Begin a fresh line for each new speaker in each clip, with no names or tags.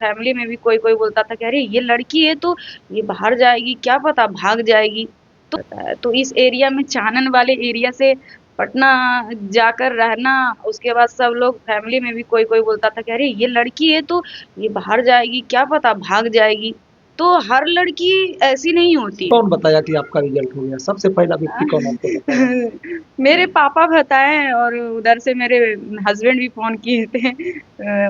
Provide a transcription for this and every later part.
Family में भी कोई कोई बोलता था कि अरे ये लड़की है तो ये बाहर जाएगी, क्या पता भाग जाएगी। तो इस एरिया में, चानन वाले एरिया से पटना जाकर रहना, उसके बाद सब लोग फैमिली में भी कोई कोई बोलता था कि अरे ये लड़की है तो ये बाहर जाएगी, क्या पता भाग जाएगी। तो हर लड़की ऐसी नहीं होती है।
कौन बताया कि आपका रिजल्ट हो गया? सबसे पहला व्यक्ति कौन आपको बताया?
मेरे पापा बताए और उधर से मेरे हस्बैंड भी फोन किए थे।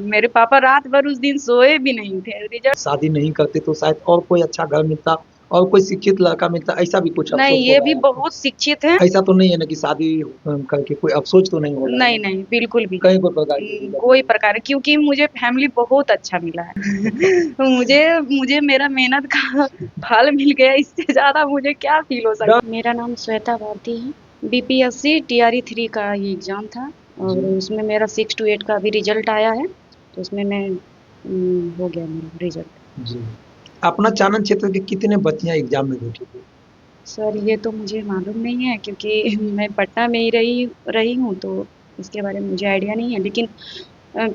मेरे पापा रात भर उस दिन सोए भी नहीं थे। रिजल्ट
शादी नहीं करते तो शायद और कोई अच्छा घर मिलता और कोई शिक्षित लड़का मिलता, ऐसा भी कुछ
नहीं,
अफ़सोस
ये
होगा
भी
है आपको?
बहुत शिक्षित हैं।
ऐसा तो नहीं है ना कि शादी करके कोई अफ़सोस तो नहीं हो रहा है
नहीं,
ना?
नहीं, बिल्कुल भी
कहीं कोई प्रकार की दिक्कत
कोई
नहीं है।
प्रकार, क्योंकि मुझे फैमिली बहुत अच्छा मिला है। मुझे मुझे मेरा मेहनत का फल मिल गया, इससे ज़्यादा मुझे क्या फ़ील हो
डर।
सकता है। मेरा नाम श्वेता भारती है। बीपीएससी टीआरई 3 का ये एग्ज़ाम था
जी,
और उसमें मेरा 6 टू 8 का अभी रिज़ल्ट आया है। तो उसमें मैं हो गया मेरा रिज़ल्ट।
जी। अपना चानन क्षेत्र की कितने बच्चियाँ एग्ज़ाम में बैठी थी?
सर ये तो मुझे मालूम नहीं है, क्योंकि मैं पटना में ही रही रही हूँ, तो इसके बारे में मुझे आइडिया नहीं है। लेकिन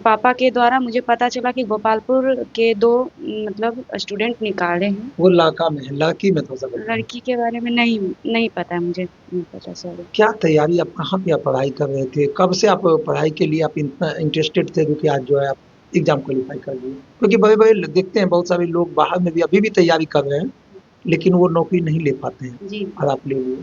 पापा के द्वारा मुझे पता चला कि गोपालपुर के 2 मतलब स्टूडेंट निकाले हैं।
वो लड़का में है, लड़की में थोड़ा-सा बताइए।
लड़की के बारे में नहीं नहीं पता है मुझे, नहीं पता सॉरी।
क्या तैयारी आप कहाँ पे आप पढ़ाई कर रहे थे? कब से आप पढ़ाई के लिए आप इतना इंटरेस्टेड थे जो कि आज जो है आप एग्ज़ाम क्वालीफाई कर लिए? क्योंकि बड़े-बड़े देखते हैं बहुत सारे लोग बाहर में भी अभी भी तैयारी कर रहे हैं, लेकिन वो नौकरी नहीं ले पाते हैं
जी।
और आप ले लिए।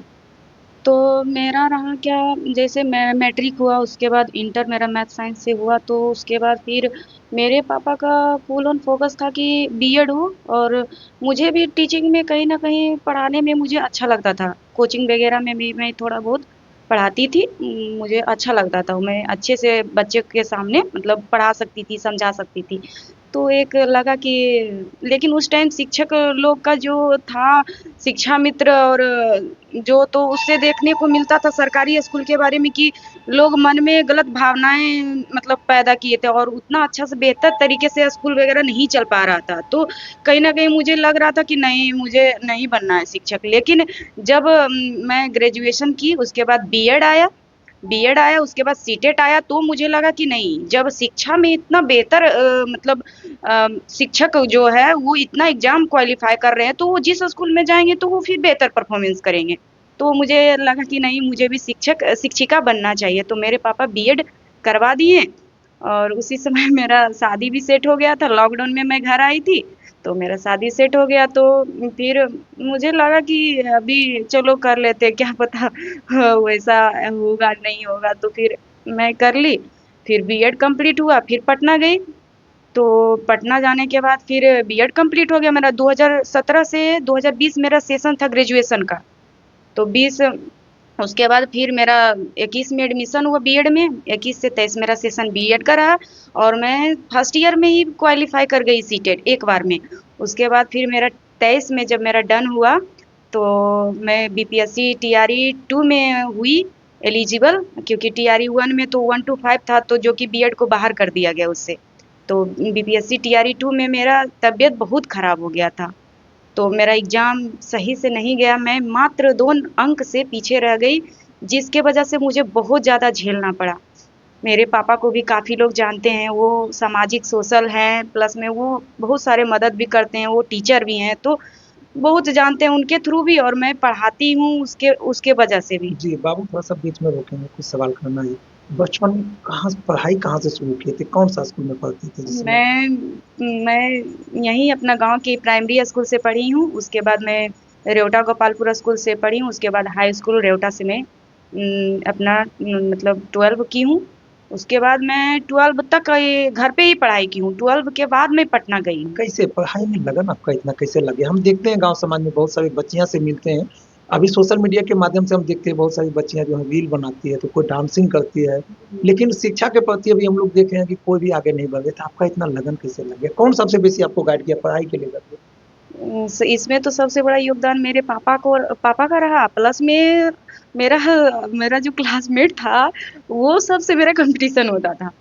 तो मेरा रहा क्या, जैसे मैं मैट्रिक हुआ, उसके बाद इंटर मेरा मैथ साइंस से हुआ, तो उसके बाद फिर मेरे पापा का फुल ऑन फोकस था कि बीएड हो। और मुझे भी टीचिंग में कहीं न कहीं पढ़ाने में मुझे अच्छा लगता था। कोचिंग वगैरह में भी मैं थोड़ा बहुत पढ़ाती थी। मुझे अच्छा लगता था। मैं अच्छे से बच्चे के सामने मतलब पढ़ा सकती थी, समझा सकती थी। तो एक लगा कि, लेकिन उस टाइम शिक्षक लोग का जो था, शिक्षा मित्र और जो, तो उससे देखने को मिलता था सरकारी स्कूल के बारे में कि लोग मन में गलत भावनाएँ मतलब पैदा किए थे और उतना अच्छा से बेहतर तरीके से स्कूल वगैरह नहीं चल पा रहा था। तो कहीं न कहीं मुझे लग रहा था कि नहीं, मुझे नहीं बनना है शिक्षक। लेकिन जब मैं ग्रेजुएशन की, उसके बाद बीएड आया, उसके बाद सीटेट आया, तो मुझे लगा कि नहीं, जब शिक्षा में इतना बेहतर मतलब शिक्षक जो है वो इतना एग्ज़ाम क्वालीफ़ाई कर रहे हैं, तो वो जिस स्कूल में जाएँगे तो वो फिर बेहतर परफ़ॉर्मेंस करेंगे। तो मुझे लगा कि नहीं, मुझे भी शिक्षिका बनना चाहिए। तो मेरे पापा बीएड करवा दिए और उसी समय मेरा शादी भी सेट हो गया था। लॉकडाउन में मैं घर आई थी, तो मेरा शादी सेट हो गया। तो फिर मुझे लगा कि अभी चलो कर लेते हैं, क्या पता वैसा होगा नहीं होगा। तो फिर मैं कर ली। फिर बीएड कंप्लीट हुआ, फिर पटना गई। तो पटना जाने के बाद फिर बीएड कंप्लीट हो गया मेरा। 2017 से 2020 मेरा सेशन था ग्रेजुएशन का। तो 20, उसके बाद फिर मेरा 21 में एडमिशन हुआ बीएड में। 21 से 23 मेरा सेशन बीएड का रहा और मैं फर्स्ट ईयर में ही क्वालीफाई कर गई सीटेट एक बार में। उसके बाद फिर मेरा 23 में जब मेरा डन हुआ, तो मैं बीपीएससी टीआरई 2 में हुई एलिजिबल, क्योंकि टीआरई 1 में तो 1 टू 5 था, तो जो कि बीएड को बाहर कर दिया गया उससे। तो बीपीएससी टीआरई 2 में मेरा तबीयत बहुत खराब हो गया था। तो मेरा एग्ज़ाम सही से नहीं गया, मैं मात्र 2 अंक से पीछे रह गई, जिसके वजह से मुझे बहुत ज़्यादा झेलना पड़ा। मेरे पापा को भी काफ़ी लोग जानते हैं, वो सामाजिक सोशल हैं, प्लस में वो बहुत सारे मदद भी करते हैं, वो टीचर भी हैं, तो बहुत जानते हैं उनके थ्रू भी, और मैं पढ़ाती हूँ उसके उसके वजह से भी।
जी, बाबू थोड़ा-सा बीच में रोकेंगे, कुछ सवाल करना है। बचपन में कहाँ से पढ़ाई कहाँ से शुरू किए थे? कौन-सा स्कूल में पढ़ते थे जिस समय?
मैं यहीं अपना गाँव के प्राइमरी स्कूल से पढ़ी हूँ, उसके बाद मैं रेवटा गोपालपुर स्कूल से पढ़ी हूँ, उसके बाद हाई स्कूल रेवटा से मैं अपना मतलब 12 की हूँ। उसके बाद मैं 12 तक ये घर पे ही पढ़ाई की हूँ, 12 के बाद मैं पटना गई हूँ।
कैसे पढ़ाई में लगन आपका इतना कैसे लग गया? हम देखते हैं गाँव समाज में बहुत सारी बच्चियाँ से मिलते हैं। अभी सोशल मीडिया के माध्यम से हम देखते हैं बहुत सारी बच्चियाँ जो हैं रील बनाती है, तो कोई डांसिंग करती है। लेकिन शिक्षा के प्रति अभी हम लोग देख रहे हैं कि कोई भी आगे नहीं बढ़ रहा है, तो आपका इतना लगन कैसे लग गया? कौन सबसे बेसी आपको गाइड किया पढ़ाई के लेकर के?
इसमें तो सबसे बड़ा योगदान मेरे पापा का रहा, प्लस में मेरा मेरा जो क्लासमेट था, वो सबसे मेरा कंपटीशन होता था।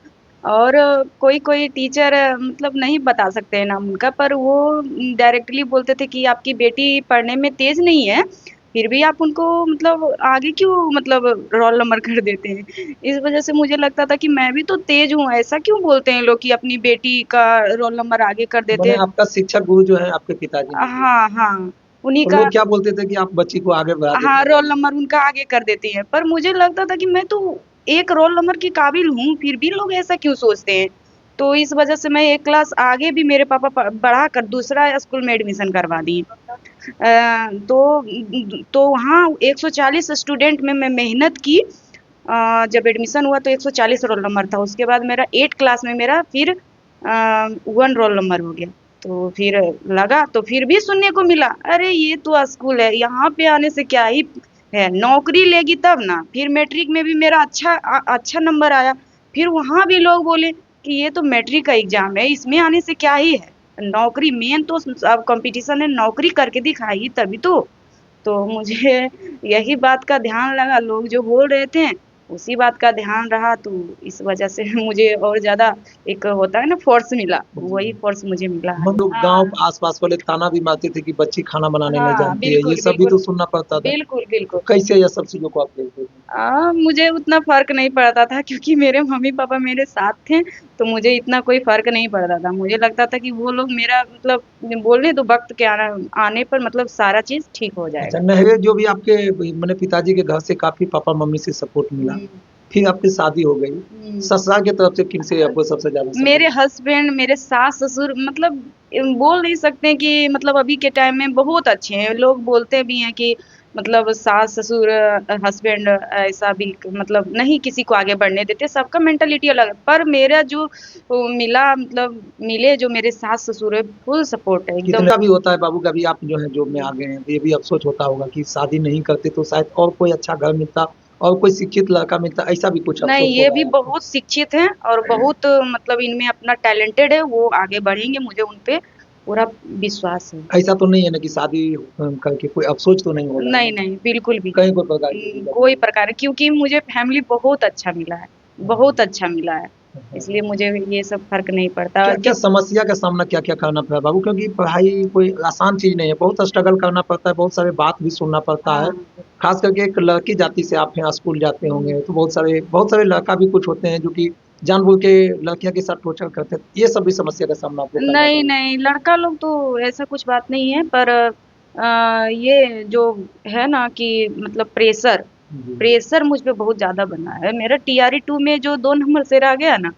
और कोई कोई टीचर मतलब नहीं बता सकते हैं नाम उनका, पर वो डायरेक्टली बोलते थे कि आपकी बेटी पढ़ने में तेज नहीं है, फिर भी आप उनको मतलब आगे क्यों मतलब रोल नंबर कर देते हैं? इस वजह से मुझे लगता था कि मैं भी तो तेज हूँ, ऐसा क्यों बोलते हैं लोग कि अपनी बेटी का रोल नंबर आगे कर देते
माने
हैं।
आपका शिक्षक गुरु जो है आपके पिताजी नहीं थे।
हाँ हाँ, उन्हीं
और
का।
लोग क्या बोलते थे कि आप बच्ची को आगे बढ़ा देती
हाँ,
हैं।
रोल नंबर उनका आगे कर देती हैं, पर मुझे लगता था कि मैं तो एक रोल नंबर की काबिल हूँ, फिर भी लोग ऐसा क्यों सोचते हैं? तो इस वजह से मैं एक क्लास आगे भी मेरे पापा बढ़ाकर दूसरा स्कूल में एडमिशन करवा दिए। तो वहाँ 140 स्टूडेंट में मैं मेहनत की। जब एडमिशन हुआ तो 140 रोल नंबर था, उसके बाद मेरा 8 क्लास में मेरा फिर 1 रोल नंबर हो गया। तो फिर लगा तो फिर भी सुनने को मिला, अरे ये तो स्कूल है, यहाँ पे आने से क्या ही है, नौकरी लेगी तब ना। फिर मैट्रिक में भी मेरा अच्छा नंबर आया। फिर वहाँ भी लोग बोले कि ये तो मैट्रिक का एग्जाम है, इसमें आने से क्या ही है, नौकरी मेन तो अब कंपटीशन है, नौकरी करके दिखाएगी तभी तो मुझे यही बात का ध्यान लगा, लोग जो बोल रहे थे उसी बात का ध्यान रहा, तो इस वजह से मुझे और ज्यादा एक होता है ना फोर्स मिला, वही फोर्स मुझे मिला है।
हम लोग गाँव
हाँ
आस-पास वाले ताना भी मारते थे कि बच्ची खाना बनाने नहीं
हाँ,
जानती है, ये
बिल्कुल
सब भी
बिल्कुल।
तो सुनना पड़ता था।
बिल्कुल
तो
बिल्कुल।
कैसे ये सब चीज़ों को आप देखते थे?
मुझे उतना फ़र्क नहीं पड़ता था क्योंकि मेरे मम्मी-पापा मेरे साथ थे, तो मुझे इतना कोई फ़र्क नहीं पड़ता था। मुझे लगता था कि वो लोग मेरा मतलब बोलने दो, वक़्त के आने पर मतलब सारा चीज़ ठीक हो
अच्छा,
जाएगा।
नहरे जो भी आपके मने पिताजी के घर से काफ़ी पापा-मम्मी से सपोर्ट मिला।
हुँ,
फिर आपकी शादी हो गई।
हुँ।
ससुराल की तरफ से किनसे आपको सबसे ज़्यादा सपोर्ट
मेरे
मिला?
हस्बैंड, मेरे सास-ससुर मतलब बोल नहीं सकते कि मतलब अभी के टाइम में बहुत अच्छे हैं। लोग बोलते भी हैं कि मतलब सास-ससुर हस्बैंड ऐसा भी मतलब नहीं किसी को आगे बढ़ने देते, सबका मेंटालिटी अलग है। पर मेरा जो मिला मतलब मिले जो मेरे सास-ससुर है, फुल सपोर्ट है एकदम।
कितना भी होता है बाबू कभी आप जो है जॉब में आ गए हैं, तो ये भी अफ़सोस होता होगा कि शादी नहीं करते तो शायद और कोई अच्छा घर मिलता और कोई शिक्षित लड़का मिलता, ऐसा भी कुछ
नहीं,
अफ़सोस
ये
होगा
भी
है आपको?
बहुत शिक्षित हैं और बहुत मतलब इनमें अपना टैलेंटेड है, वो आगे बढ़ेंगे, मुझे उन पे पूरा विश्वास है।
ऐसा तो नहीं है ना कि शादी करके कोई अफ़सोस तो नहीं होगा है
नहीं,
ना?
नहीं, बिल्कुल भी नहीं।
कहीं कोई प्रकार की दिक्कत
कोई
नहीं
प्रकार क्योंकि मुझे फैमिली बहुत अच्छा मिला है, बहुत अच्छा मिला है।
है।
इसलिए मुझे ये सब फ़र्क नहीं पड़ता
क्या-क्या समस्या का सामना क्या-क्या करना पड़ा बाबू? क्योंकि पढ़ाई कोई आसान चीज़ नहीं है, बहुत स्ट्रगल करना पड़ता है, बहुत सारे बात भी सुनना पड़ता है।
हाँ।
ख़ास करके एक लड़की जाति से आप हैं, स्कूल जाते
हुँ।
होंगे, तो बहुत सारे लड़का भी कुछ होते हैं जो कि जानबूझ के लड़कियों के साथ टॉर्चर करते हैं। ये सब भी समस्या का सामना आपको करना
नहीं,
पड़ा।
नहीं, लड़का लोग तो ऐसा कुछ बात नहीं है, पर ये जो है ना कि मतलब प्रेशर
जी।
प्रेशर मुझ पे बहुत ज़्यादा बना है। मेरा टीआरई 2 में जो 2 नंबर से रह गया ना,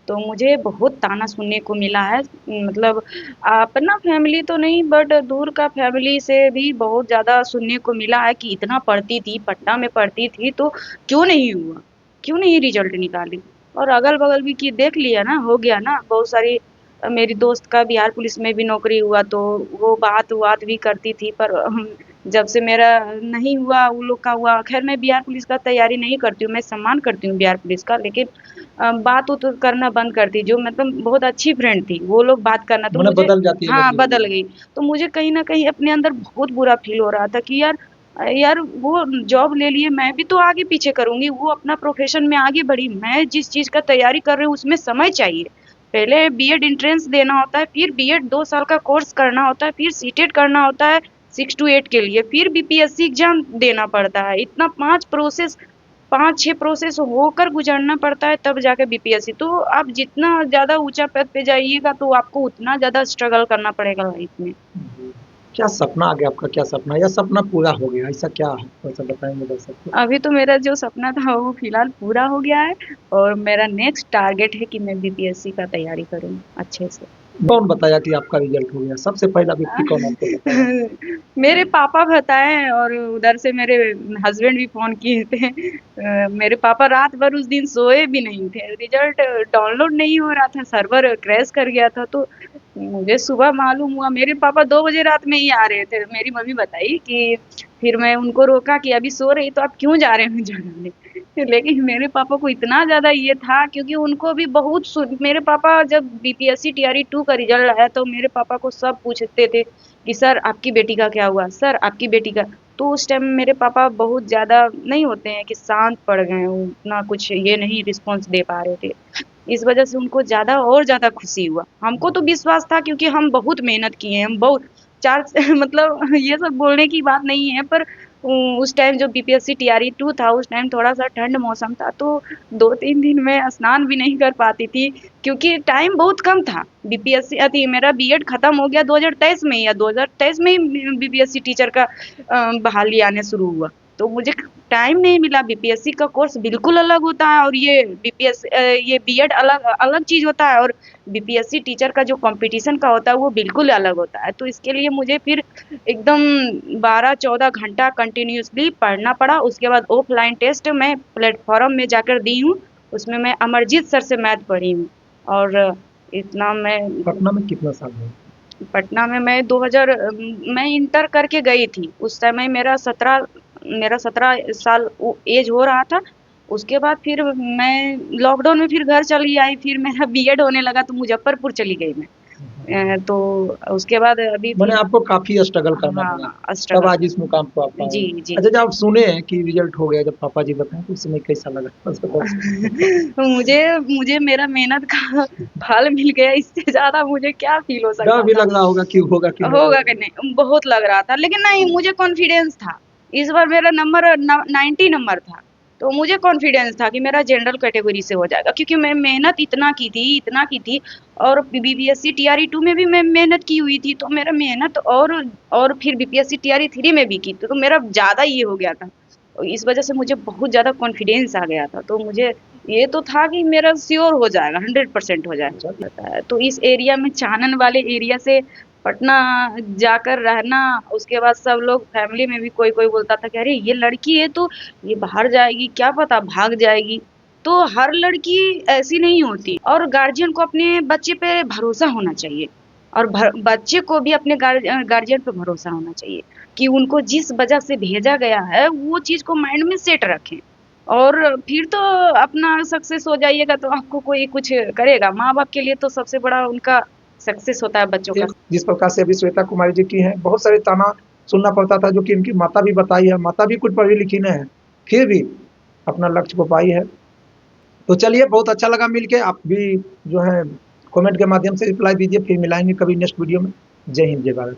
तो मुझे बहुत ताना सुनने को मिला है। मतलब अपना फैमिली तो नहीं बट दूर का फैमिली से भी बहुत ज़्यादा सुनने को मिला है कि इतना पढ़ती थी, पटना में पढ़ती थी तो क्यों नहीं हुआ? क्यों नहीं रिज़ल्ट निकाली? और अगल-बगल भी कि देख लिया ना, हो गया ना, बहुत सारी मेरी दोस्त का बिहार पुलिस में भी नौकरी हुआ तो वो बात-वात भी करती थी, पर जब से मेरा नहीं हुआ, उन लोग का हुआ। ख़ैर मैं बिहार पुलिस का तैयारी नहीं करती हूँ, मैं सम्मान करती हूँ बिहार पुलिस का, लेकिन बात-उत करना बंद कर दी। जो मतलब बहुत अच्छी फ्रेंड थी, वो लोग बात करना तो
माने
मुझे
बदल जाती है
हाँ,
लड़की
बदल
वगैरह।
गई। तो मुझे कहीं न कहीं अपने अंदर बहुत बुरा फ़ील हो रहा था कि यार यार वो जॉब ले लिए, मैं भी तो आगे पीछे करूँगी, वो अपना प्रोफ़ेशन में आगे बढ़ी, मैं जिस चीज़ का तैयारी कर रही हूँ उसमें समय चाहिए। पहले बीएड एंट्रेंस देना होता है, फिर बीएड 2 साल का कोर्स करना होता है, फिर सीटेट करना होता है 6 टू 8 के लिए, फिर बीपीएससी एग्ज़ाम देना पड़ता है। इतना 5-6 प्रोसेस होकर गुज़रना पड़ता है तब जाके बीपीएससी। तो आप जितना ज़्यादा ऊँचा पद पे जाइएगा तो आपको उतना ज़्यादा स्ट्रगल करना पड़ेगा लाइफ़ में।
जी। क्या सपना आगे आपका क्या सपना है या सपना पूरा हो गया, ऐसा क्या है? थोड़ा-सा बताएँगे दर्शक को?
अभी तो मेरा जो सपना था वो फ़िलहाल पूरा हो गया है और मेरा नेक्स्ट टारगेट है कि मैं बीपीएससी का तैयारी करूँ अच्छे से।
कौन बताया कि आपका रिज़ल्ट हो गया? सबसे पहला व्यक्ति कौन आपको बताया?
मेरे पापा बताए और उधर से मेरे हस्बैंड भी फ़ोन किए थे। मेरे पापा रात भर उस दिन सोए भी नहीं थे। रिज़ल्ट डाउनलोड नहीं हो रहा था, सर्वर क्रैश कर गया था, तो मुझे सुबह मालूम हुआ। मेरे पापा 2 बजे रात में ही आ रहे थे। मेरी मम्मी बताई कि फिर मैं उनको रोका कि अभी सो रही तो आप क्यों जा रहे हो जगाने? लेकिन मेरे पापा को इतना ज़्यादा ये था क्योंकि उनको भी बहुत सुन मेरे पापा जब बीपीएससी टीआरई 2 का रिज़ल्ट आया तो मेरे पापा को सब पूछते थे कि सर आपकी बेटी का क्या हुआ? सर आपकी बेटी का। तो उस टाइम मेरे पापा बहुत ज़्यादा नहीं होते हैं कि शांत पड़ गए हैं, उतना कुछ ये नहीं रिस्पॉन्स दे पा रहे थे। इस वजह से उनको ज़्यादा और ज़्यादा खुशी हुआ। हमको तो विश्वास था क्योंकि हम बहुत मेहनत किए हैं, हम बहुत 4 मतलब ये सब बोलने की बात नहीं है पर उस टाइम जो बीपीएससी टीआरई 2 था, उस टाइम थोड़ा-सा ठंड मौसम था, तो 2-3 दिन मैं स्नान भी नहीं कर पाती थी, क्योंकि टाइम बहुत कम था। बीपीएससी अति मेरा बीएड खत्म हो गया 2023 में, या 2023 में ही बीपीएससी टीचर का बहाली आने शुरू हुआ। तो मुझे टाइम नहीं मिला। बीपीएससी का कोर्स बिल्कुल अलग होता है, और ये बीएड अलग अलग चीज़ होता है, और बीपीएससी टीचर का जो कंपटीशन का होता है वो बिल्कुल अलग होता है। तो इसके लिए मुझे फिर एकदम 12-14 घंटा कंटिन्यूअसली पढ़ना पड़ा। उसके बाद ऑफलाइन टेस्ट मैं प्लेटफॉर्म में जाकर दी हूँ। उसमें मैं अमरजीत सर से मैथ पढ़ी हूँ। और इतना मैं
पटना में कितना साल हुआ?
पटना में मैं 2000 मैं इंटर करके गई थी। उस समय मेरा 17 साल एज हो रहा था। उसके बाद फिर मैं लॉकडाउन में फिर घर चली आई। फिर मेरा बीएड होने लगा तो मुजफ्फरपुर चली गई मैं। तो उसके बाद अभी
मैंने
फिर
आपको काफ़ी स्ट्रगल करना पड़ा,
हाँ,
तब
स्ट्रगल
आज इस मुकाम पे आप आए
जी,
हैं।
जी।
अच्छा, जब आप सुने हैं कि रिज़ल्ट हो गया, जब पापा जी बताएँ तो उस समय कैसा लगा?
मुझे मुझे मेरा मेहनत का फल मिल गया, इससे ज़्यादा मुझे क्या फ़ील हो
डर
सकता
भी
था?
लग रहा होगा कि होगा कि नहीं
होगा कि
होगा?
नहीं, बहुत लग रहा था, लेकिन नहीं, मुझे कॉन्फिडेंस था। इस बार मेरा नंबर 90 नंबर था, तो मुझे कॉन्फिडेंस था कि मेरा जनरल कैटेगरी से हो जाएगा, क्योंकि मैं मेहनत इतना की थी। और बीपीएससी टीआरई 2 में भी मैं मेहनत की हुई थी, तो मेरा मेहनत और फिर बीपीएससी टीआरई 3 में भी की, तो मेरा ज़्यादा ये हो गया था। तो इस वजह से मुझे बहुत ज़्यादा कॉन्फिडेंस आ गया था, तो मुझे ये तो था कि मेरा श्योर हो जाएगा, 100% हो
चलिए,
जाएगा। तो इस एरिया में, चानन वाले एरिया से पटना जाकर रहना, उसके बाद सब लोग फैमिली में भी कोई कोई बोलता था कि अरे ये लड़की है तो ये बाहर जाएगी, क्या पता भाग जाएगी। तो हर लड़की ऐसी नहीं होती, और गार्जियन को अपने बच्चे पे भरोसा होना चाहिए, और बच्चे को भी अपने गार्जियन पे भरोसा होना चाहिए कि उनको जिस वजह से भेजा गया है वो चीज को माइंड में सेट रखें, और फिर तो अपना सक्सेस हो जाइएगा, तो आपको कोई कुछ करेगा। माँ बाप के लिए तो सबसे बड़ा उनका सक्सेस होता है बच्चों का।
जिस प्रकार से अभी श्वेता कुमारी जी की हैं, बहुत सारे ताना सुनना पड़ता था, जो कि इनकी माता भी बताई है, माता भी कुछ पढ़ी लिखी नहीं है, फिर भी अपना लक्ष्य को पाई है। तो चलिए, बहुत अच्छा लगा मिलके। आप भी जो है कमेंट के माध्यम से रिप्लाई दीजिए, फिर मिलाएंगे कभी नेक्स्ट वीडियो में। जय हिंद, जय भारत।